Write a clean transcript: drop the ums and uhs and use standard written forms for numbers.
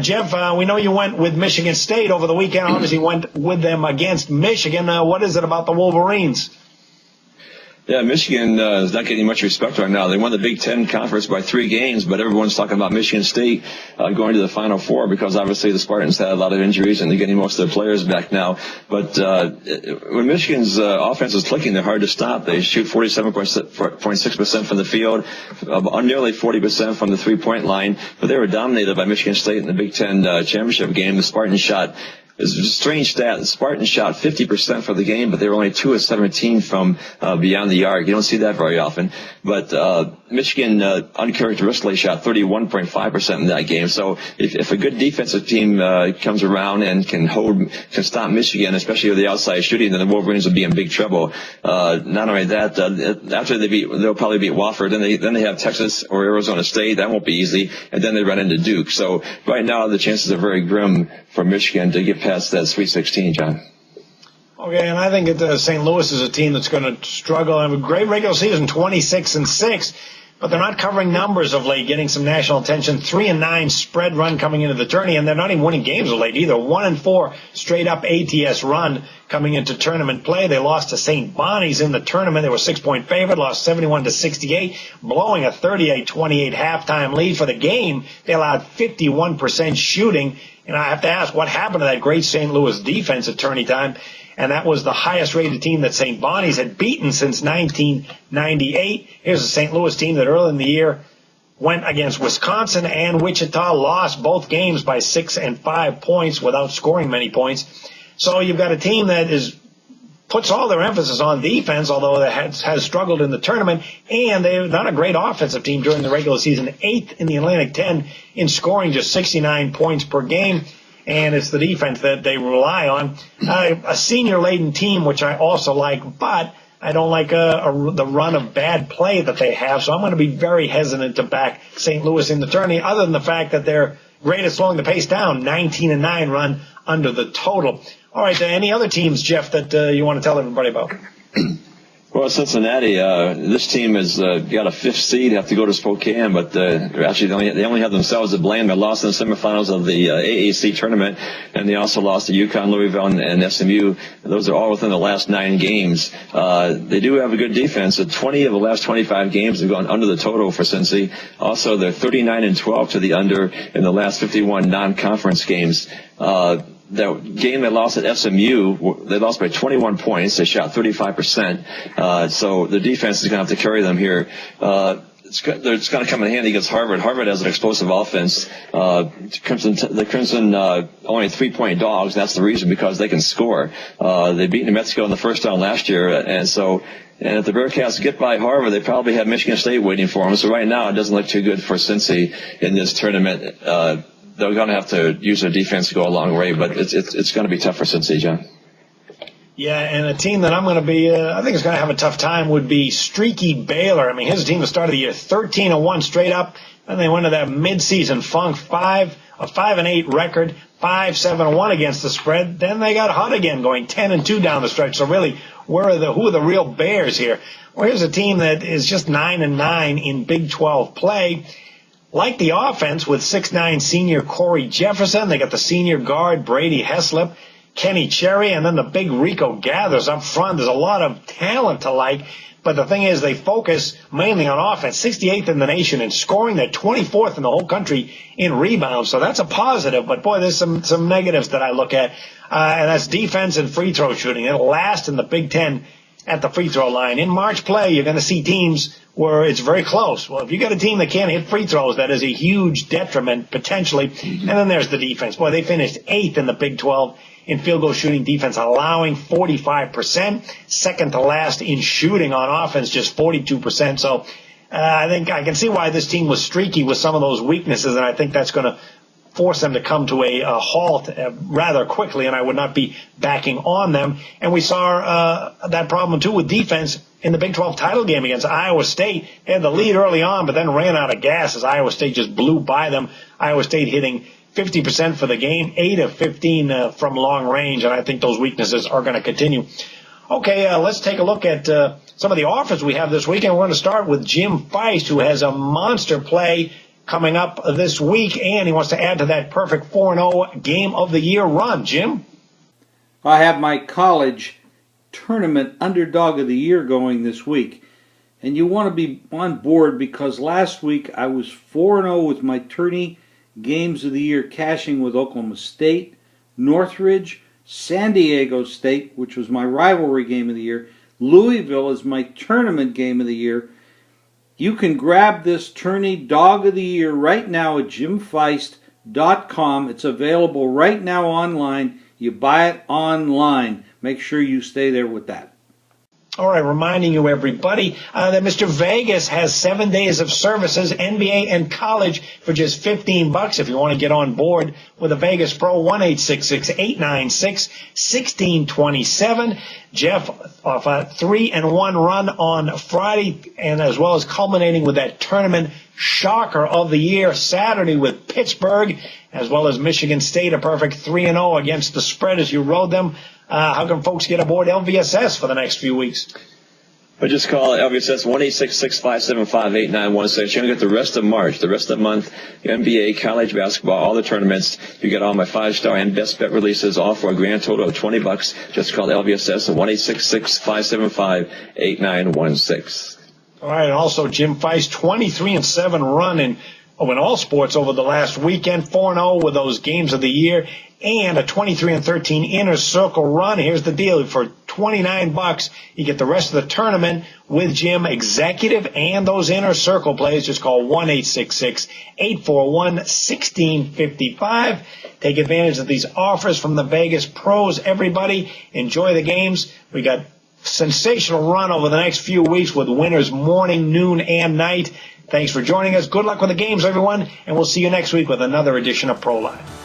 Jeff, we know you went with Michigan State over the weekend. Obviously went with them against Michigan. What is it about the Wolverines? Yeah, Michigan is not getting much respect right now. They won the Big Ten Conference by 3 games, but everyone's talking about Michigan State going to the Final Four because obviously the Spartans had a lot of injuries and they're getting most of their players back now. But when Michigan's offense is clicking, they're hard to stop. They shoot 47.6% from the field, nearly 40% from the 3-point line. But they were dominated by Michigan State in the Big Ten championship game. The Spartans shot. It's a strange stat. The Spartans shot 50% for the game, but they were only 2 of 17 from beyond the arc. You don't see that very often. But Michigan uncharacteristically shot 31.5% in that game. So if a good defensive team comes around and can stop Michigan, especially with the outside shooting, then the Wolverines will be in big trouble. Not only that, after they'll probably beat Wofford. Then they have Texas or Arizona State. That won't be easy. And then they run into Duke. So right now the chances are very grim for Michigan to get past that Sweet 16, John. Okay, and I think St. Louis is a team that's going to struggle. I have a great regular season, 26-6, but they're not covering numbers of late, getting some national attention. 3-9 spread run coming into the tourney, and they're not even winning games of late either. 1-4 straight up ATS run coming into tournament play. They lost to St. Bonnie's in the tournament. They were 6-point favorite, lost 71-68, blowing a 38-28 halftime lead for the game. They allowed 51% shooting. And I have to ask, what happened to that great St. Louis defense at tourney time? And that was the highest-rated team that St. Bonnie's had beaten since 1998. Here's a St. Louis team that early in the year went against Wisconsin and Wichita, lost both games by 6 and 5 points without scoring many points. So you've got a team that puts all their emphasis on defense, although it has struggled in the tournament, and they're not a great offensive team during the regular season, 8th in the Atlantic 10 in scoring, just 69 points per game, and it's the defense that they rely on. A senior-laden team, which I also like, but I don't like the run of bad play that they have, so I'm going to be very hesitant to back St. Louis in the tourney, other than the fact that they're great at slowing the pace down, 19-9 run under the total. All right, any other teams, Jeff, that you want to tell everybody about? Well, Cincinnati, this team has got a 5th seed, have to go to Spokane, but actually they only have themselves to blame. They lost in the semifinals of the AAC tournament, and they also lost to UConn, Louisville, and SMU. Those are all within the last 9 games. They do have a good defense. 20 of the last 25 games have gone under the total for Cincy. Also, they're 39-12 to the under in the last 51 non-conference games. That game they lost at SMU, they lost by 21 points. They shot 35%. So the defense is going to have to carry them here. It's going to come in handy against Harvard. Harvard has an explosive offense. The Crimson only 3-point dogs. And that's the reason, because they can score. They beat New Mexico in the first round last year, and if the Bearcats get by Harvard, they probably have Michigan State waiting for them. So right now, it doesn't look too good for Cincy in this tournament. They're going to have to use their defense to go a long way, but it's going to be tough for Cincy, John. Yeah, and a team that I'm going to be, I think is going to have a tough time would be streaky Baylor. I mean, here's a team that started the year 13-1 straight up, and they went to that midseason funk, a 5-8 record, 5-7-1 against the spread. Then they got hot again, going 10-2 down the stretch. So really, who are the real Bears here? Well, here's a team that is just 9-9 in Big 12 play. Like the offense with 6'9" senior Corey Jefferson, they got the senior guard Brady Heslip, Kenny Cherry, and then the big Rico Gathers up front. There's a lot of talent to like, but the thing is they focus mainly on offense. 68th in the nation in scoring. They're 24th in the whole country in rebounds, so that's a positive. But, boy, there's some negatives that I look at, and that's defense and free throw shooting. They're last in the Big Ten at the free throw line. In March play, you're going to see teams where it's very close. Well, if you got a team that can't hit free throws, that is a huge detriment potentially. And then there's the defense. Boy, they finished 8th in the Big 12 in field goal shooting defense, allowing 45%. Second to last in shooting on offense, just 42%. So I think I can see why this team was streaky with some of those weaknesses, and I think that's going to force them to come to a halt rather quickly, and I would not be backing on them. And we saw that problem, too, with defense in the Big 12 title game against Iowa State. They had the lead early on, but then ran out of gas as Iowa State just blew by them. Iowa State hitting 50% for the game, 8 of 15 from long range, and I think those weaknesses are going to continue. Okay, let's take a look at some of the offers we have this weekend. We're going to start with Jim Feist, who has a monster play coming up this week, and he wants to add to that perfect 4-0 Game of the Year run. Jim? I have my college tournament underdog of the year going this week. And you want to be on board because last week I was 4-0 with my Tourney Games of the Year, cashing with Oklahoma State, Northridge, San Diego State, which was my rivalry game of the year. Louisville is my tournament game of the year. You can grab this Tourney Dog of the Year right now at jimfeist.com. It's available right now online. You buy it online. Make sure you stay there with that. All right, reminding you, everybody, that Mr. Vegas has 7 days of services, NBA and college, for just $15 if you want to get on board with a Vegas Pro. 1-866-896-1627. Jeff off a 3-1 run on Friday, and as well as culminating with that tournament shocker of the year Saturday with Pittsburgh, as well as Michigan State, a perfect 3-0 against the spread as you rode them. How can folks get aboard LVSS for the next few weeks? But just call LVSS 1-866-575-8916. You're going to get the rest of March, the rest of the month, NBA, college basketball, all the tournaments. You get all my 5-star and best bet releases, all for a grand total of $20. Just call LVSS at 1-866-575-8916. All right, and also Jim Feist, 23-7 run in all sports over the last weekend, 4-0 with those games of the year, and a 23-13 inner circle run. Here's the deal. For $29, you get the rest of the tournament with Jim, executive and those inner circle plays. Just call 1-866-841-1655. Take advantage of these offers from the Vegas pros. Everybody, enjoy the games. We got sensational run over the next few weeks with winners morning, noon, and night. Thanks for joining us. Good luck with the games, everyone, and we'll see you next week with another edition of Pro Live.